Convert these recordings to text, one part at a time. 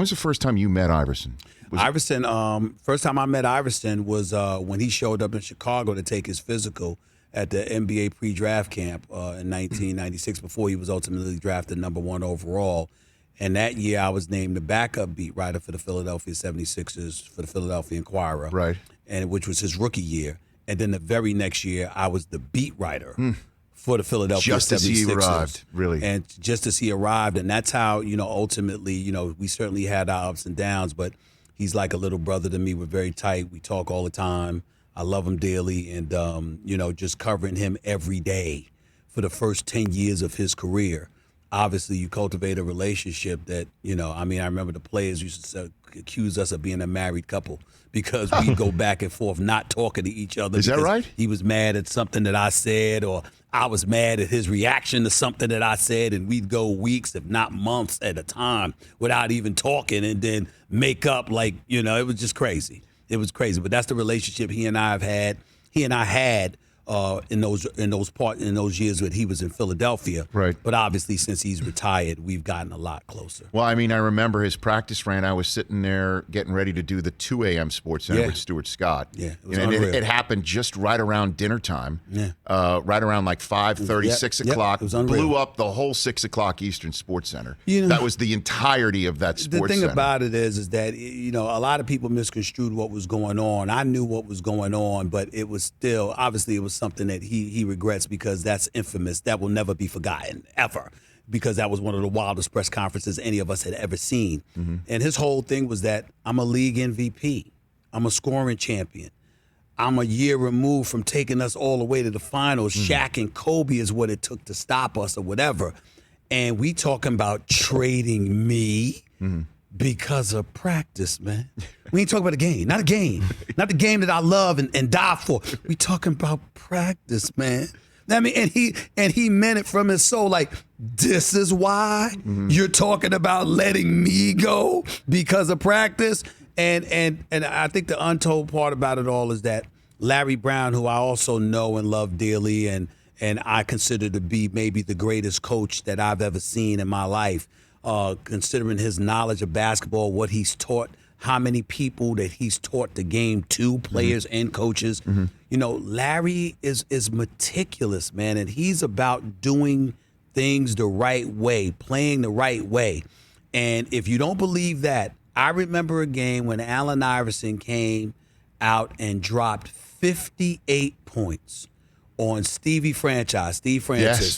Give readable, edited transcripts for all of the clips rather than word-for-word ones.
was the first time you met Iverson? Iverson, first time I met Iverson was when he showed up in Chicago to take his physical at the NBA pre-draft camp in 1996 before he was ultimately drafted #1 overall. And that year I was named the backup beat writer for the Philadelphia 76ers for the Philadelphia Inquirer, Right. and which was his rookie year. And then the very next year I was the beat writer for the Philadelphia 76ers. Just as he arrived, really. And just as he arrived. And that's how, ultimately, we certainly had our ups and downs, but he's like a little brother to me. We're very tight. We talk all the time. I love him dearly. And, just covering him every day for the first 10 years of his career. Obviously, you cultivate a relationship that, I remember the players used to accuse us of being a married couple because we'd go back and forth not talking to each other. Is that right? He was mad at something that I said, or I was mad at his reaction to something that I said, and we'd go weeks, if not months at a time without even talking, and then make up it was just crazy. It was crazy. But that's the relationship he and I had in those years when he was in Philadelphia. Right. But obviously, since he's retired, we've gotten a lot closer. Well, I remember his practice rant. I was sitting there getting ready to do the 2 a.m. Sports Center with Stuart Scott. Yeah, it was it happened just right around dinner time. Yeah. Right around like 5:30, 6 o'clock. It was unreal. Blew up the whole 6 o'clock Eastern Sports Center. That was the entirety of that sports The thing center. about it is that, a lot of people misconstrued what was going on. I knew what was going on, but it was still, obviously, it was something that he regrets because that's infamous. That will never be forgotten, ever, because that was one of the wildest press conferences any of us had ever seen. Mm-hmm. And his whole thing was that I'm a league MVP. I'm a scoring champion. I'm a year removed from taking us all the way to the finals. Shaq and Kobe is what it took to stop us or whatever. And we talking about trading me because of practice, man. We ain't talking about a game. Not a game. Not the game that I love and die for. We talking about practice, man. And he meant it from his soul. Like, this is why you're talking about letting me go because of practice. And I think the untold part about it all is that Larry Brown, who I also know and love dearly, and I consider to be maybe the greatest coach that I've ever seen in my life, considering his knowledge of basketball, what he's taught, how many people that he's taught the game to, players and coaches. Larry is meticulous, man, and he's about doing things the right way, playing the right way. And if you don't believe that, I remember a game when Allen Iverson came out and dropped 58 points on Steve Francis,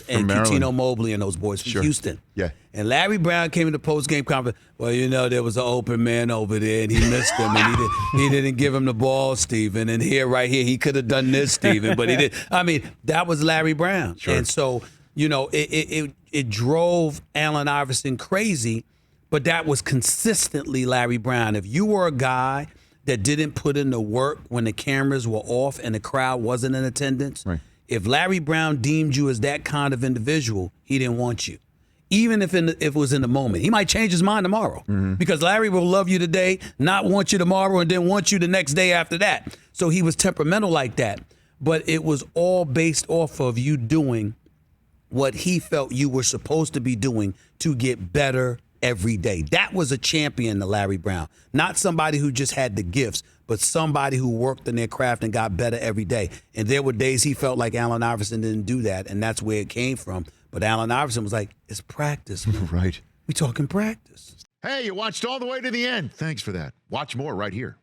and Cuttino Mobley and those boys from Houston. Yeah. And Larry Brown came in the post-game conference. Well, there was an open man over there, and he missed him, and he didn't give him the ball, Steven. And right here, he could have done this, Steven, but he didn't. That was Larry Brown. Sure. And so, it drove Allen Iverson crazy, but that was consistently Larry Brown. If you were a guy that didn't put in the work when the cameras were off and the crowd wasn't in attendance, right. If Larry Brown deemed you as that kind of individual, he didn't want you. Even if it was in the moment. He might change his mind tomorrow because Larry will love you today, not want you tomorrow, and then want you the next day after that. So he was temperamental like that. But it was all based off of you doing what he felt you were supposed to be doing to get better every day. That was a champion to Larry Brown. Not somebody who just had the gifts, but somebody who worked in their craft and got better every day. And there were days he felt like Allen Iverson didn't do that, and that's where it came from. But Allen Iverson was like, it's practice, man. Right. We talking practice. Hey, you watched all the way to the end. Thanks for that. Watch more right here.